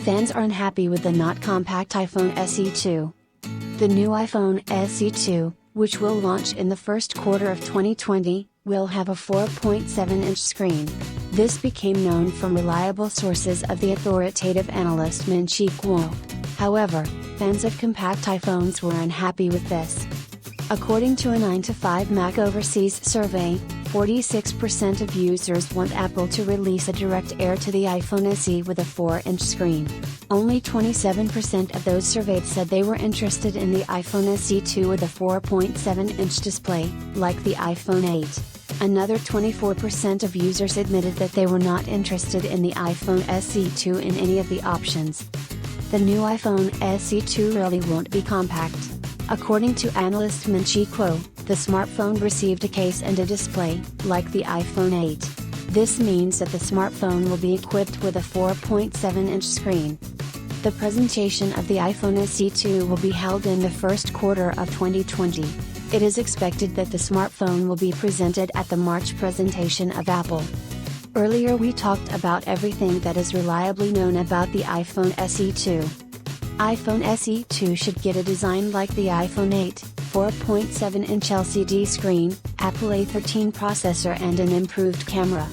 Fans are unhappy with the not compact iPhone SE2. The new iPhone SE2, which will launch in the first quarter of 2020, will have a 4.7-inch screen. This became known from reliable sources of the authoritative analyst Min-Chi Kuo. However, fans of compact iPhones were unhappy with this. According to a 9 to 5 Mac Overseas survey, 46% of users want Apple to release a direct air to the iPhone SE with a 4-inch screen. Only 27% of those surveyed said they were interested in the iPhone SE2 with a 4.7-inch display, like the iPhone 8. Another 24% of users admitted that they were not interested in the iPhone SE2 in any of the options. The new iPhone SE2 really won't be compact. According to analyst Min-Chi Kuo, the smartphone received a case and a display, like the iPhone 8. This means that the smartphone will be equipped with a 4.7-inch screen. The presentation of the iPhone SE2 will be held in the first quarter of 2020. It is expected that the smartphone will be presented at the March presentation of Apple. Earlier we talked about everything that is reliably known about the iPhone SE2. iPhone SE2 should get a design like the iPhone 8, 4.7-inch LCD screen, Apple A13 processor and an improved camera.